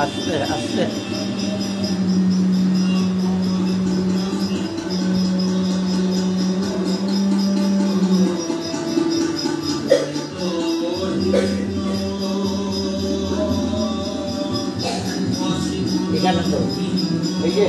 আস্তে আস্তে এখানে তো এই যে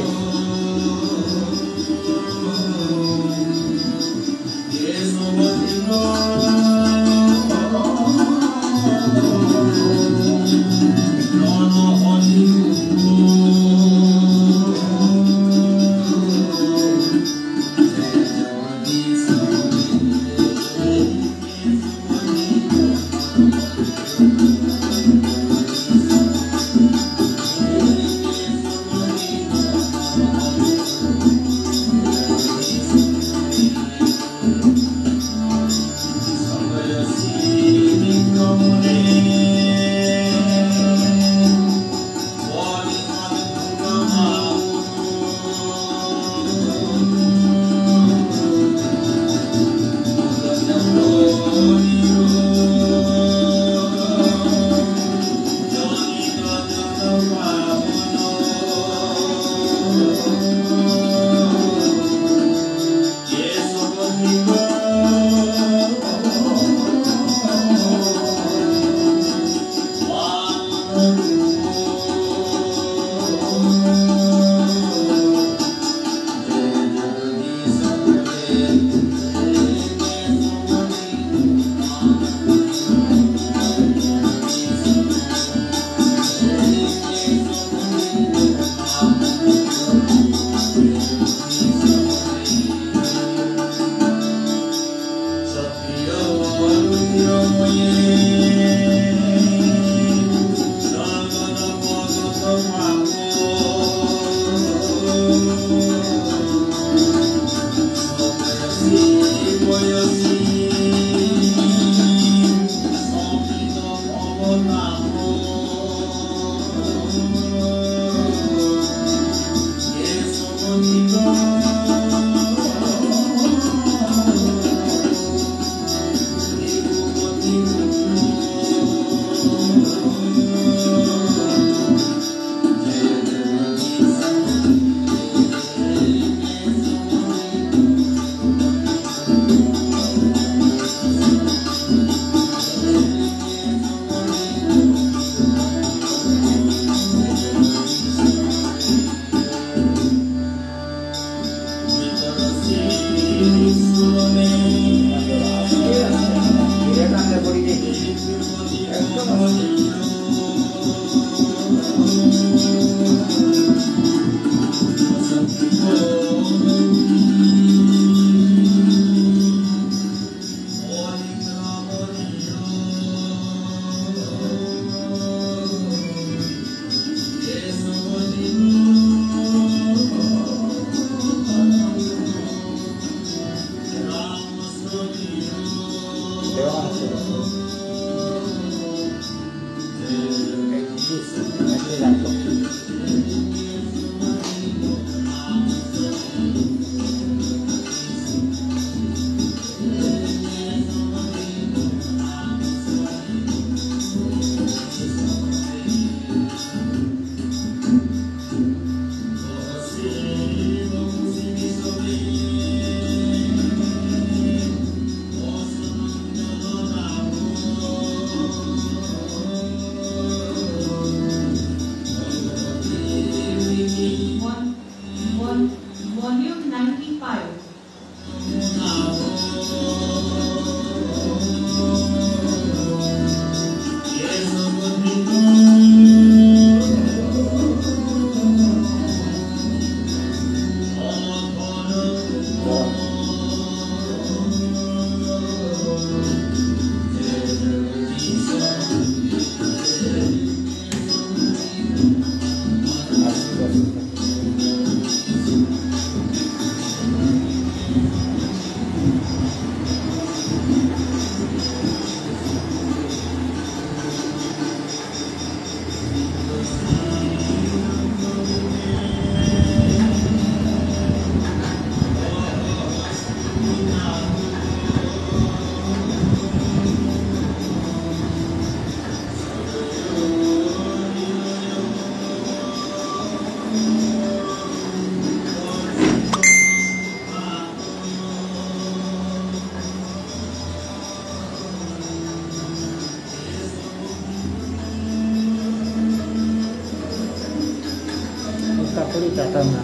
জানতাম না।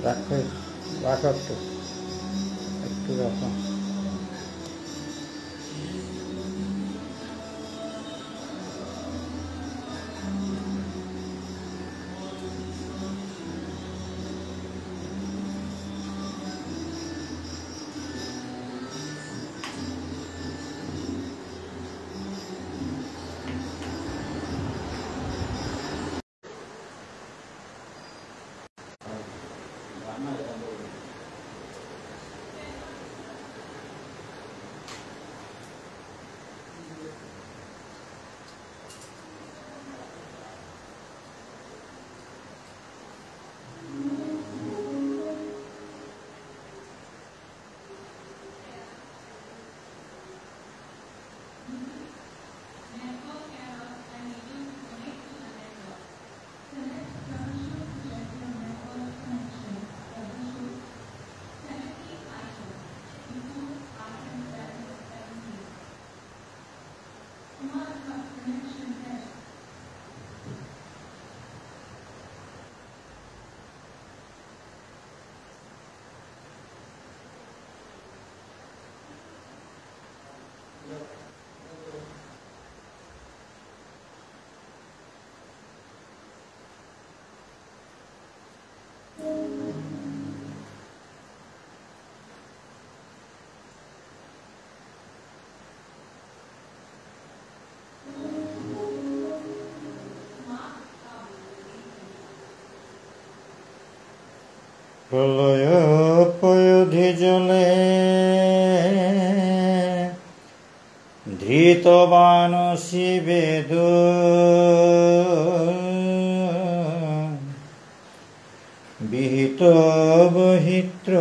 রাখো, রাখো একটু, একটু রাখো। প্রলয় পয়োধি জলে ধৃতবান শিবেদ বিহিত বহিত্র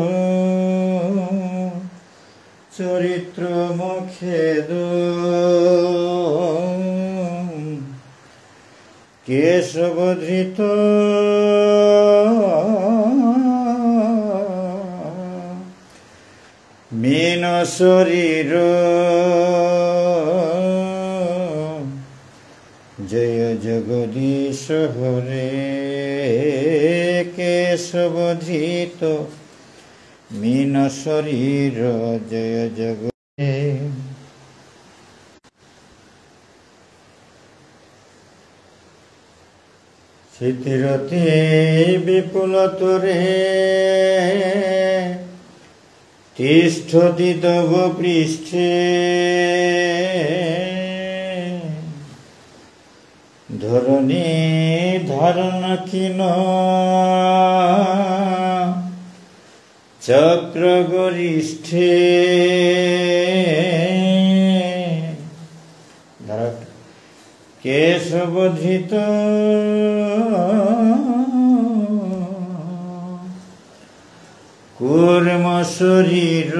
চরিত্র মুখেদ কেশব ধৃত মীন শরীর জয় জগদীশ হরে কেশব ধৃত মীন শরীর জয় জগদীশ। স্মৃতিরতি বিপুল তোরে তিষ্ঠতি তব পৃষ্ঠে ধরণী ধারণ ক্ষীণ চক্র গরিষ্ঠে কেশব ধৃত কূর্ম শরীর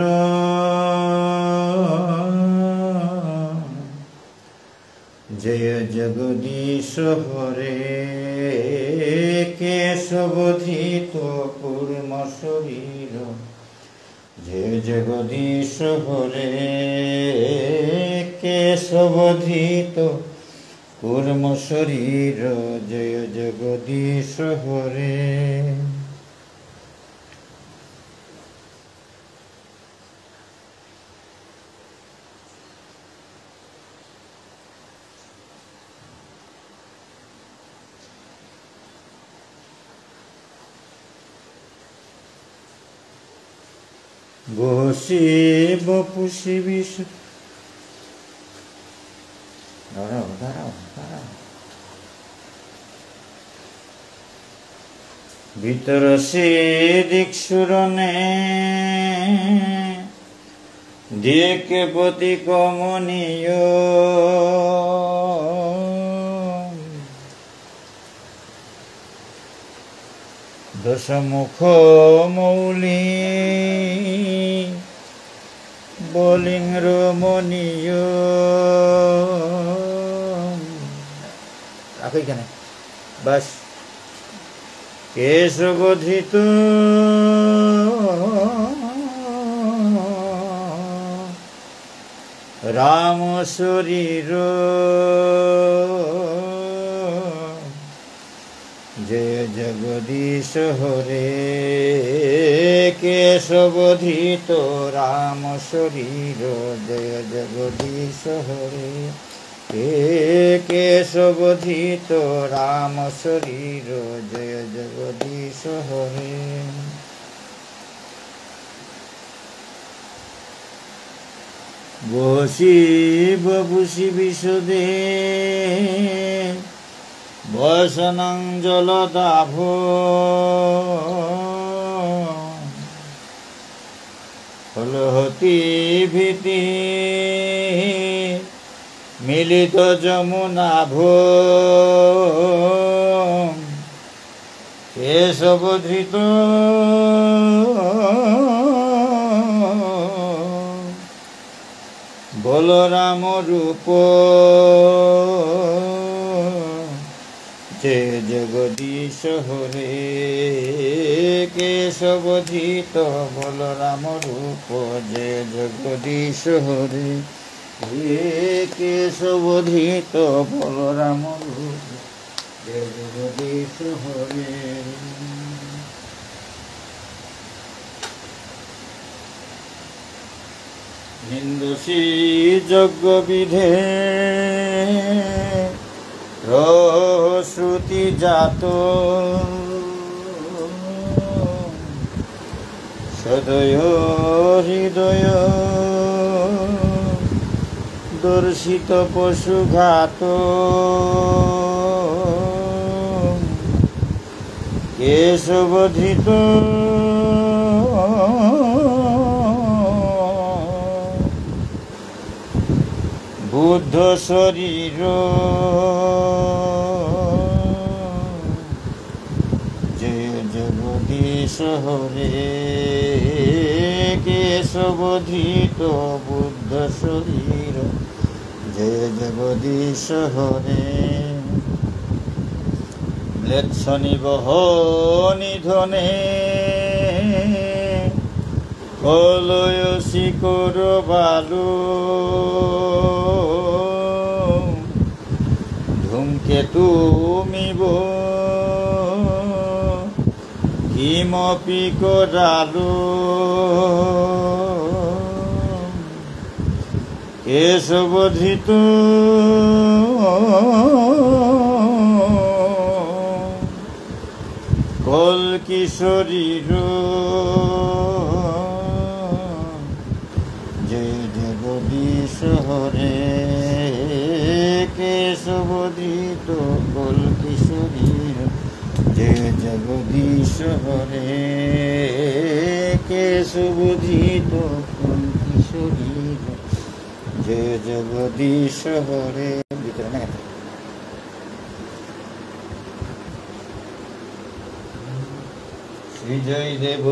জয় জগদীশ হরে কেশব ধৃত কূর্ম শরীর জয় জগদীশ হরে কেশব ধৃত কূর্ম শরীর জয় জগদীশ হরে। বসিব পুষি বিষ দাঁড়াও দাঁড়াও দাঁড়াও ভিতরসি দিক্ষুরণে দিক প্রতি কমনীয় দশমুখ মৌলি বলিং রমণীয় রাখো এখানে বাস কেশবধৃত রাম শরীর জয় জগদীশ হরে কেশবধৃত রাম শরীর জয় জগদীশ হরে কেশবধৃত রাম শরীর জয় জগদীশ হরে বসি বসি বিশদে বসনং জলদাভ হলহতি ভীতি মিলিত যমুনাভ কেশবধৃত বলরাম রূপ জয় জগদীশ হরে কেশবধৃত বলরাম রূপ জয় জগদীশ হরে কেশবধৃত বলরাম রূপ জয় জগদীশ হরে নিন্দসী যজ্ঞ বিধে শ্রুতি জাত সদয় হৃদয় দর্শিত পশুঘাত কেশবধৃত বুদ্ধ শরীর জয় জগদীশ হরে কেশবধৃত বুদ্ধ শরীর জয় জগদীশ হরে ম্লেচ্ছনিবহ নিধনে কলয় শিকর বালু ধূমকেতুমিব কিমপি করালু কেশবধৃত কল্কি শরীর জয় জগদীশ হরে কেশবধৃত কল্কি শরীর জয় জগদীশ হরে কেশবধৃত কল্কি শরীর জয় জগদীশ হরে ভিতরে না শ্রীজয় দেব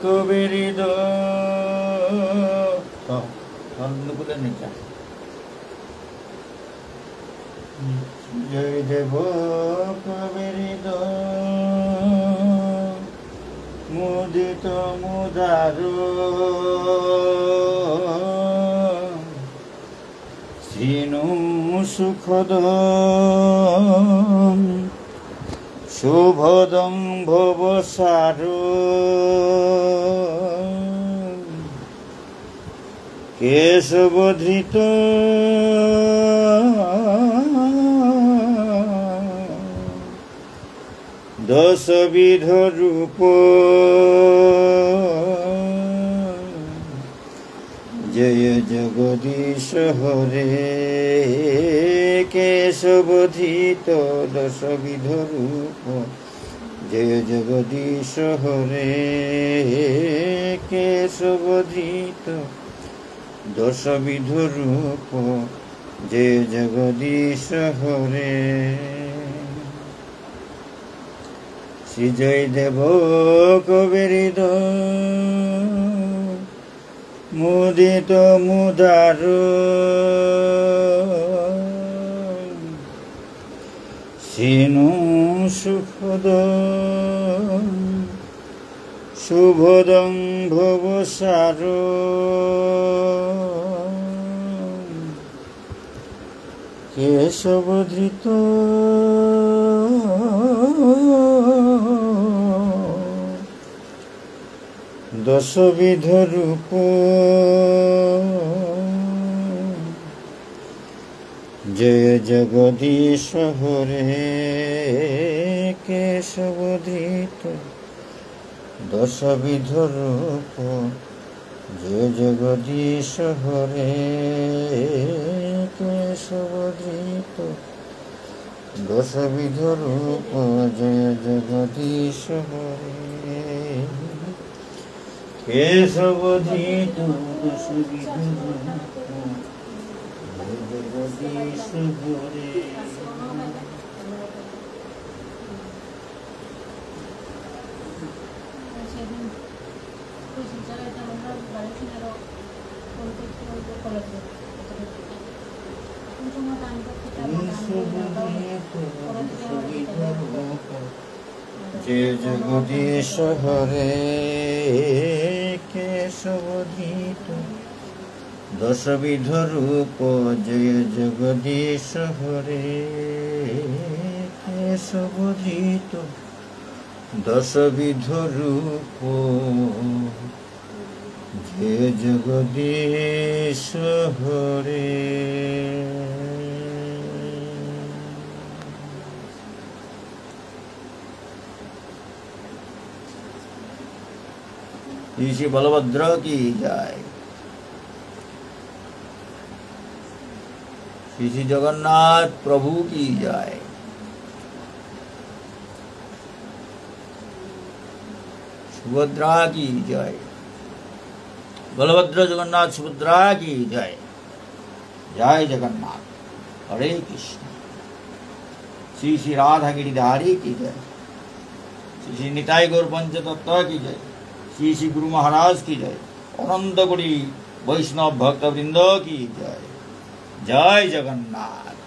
কবির অনুকূলের নিচা জয় দেব কবির মুদিত মুদার শ্রীনু সুখদ শুভদং ভবসার কেশবধৃত দশবিধ রূপ জয় জগদীশ হরে কেশবধৃত দশবিধ রূপ जय जगदीश हरे केशवधृत दशविध रूप जय जगदीश हरे श्री जयदेव कबीर मुदित मुदार सीनु सुखद शुभदं भवसार केशवधृत दशविध रूप जय जगदीश हरे केशवधृत दशविध रूप जय जगदीश हरे केशवधृत दशविध रूप जय जगदीश हरे केशवधृत दशविध रूप जय जगदीश हरे जय जगदीश हरे केशवधृत दशविध रूप जय जगदीश हरे केशवधृत दशविध रूप जय जगदीश हरे श्री बलभद्र की जय श्री जगन्नाथ प्रभु की जय सुभद्रा की जय बलभद्र जगन्नाथ सुभद्रा की जय जय जगन्नाथ हरे कृष्ण श्री श्री राधा गिरिधारी की जय श्री श्री निताई गौर पंचतत्व की जय श्री श्री गुरु महाराज की जय अनंत कोटि वैष्णव भक्त वृंद की जय जय जगन्नाथ।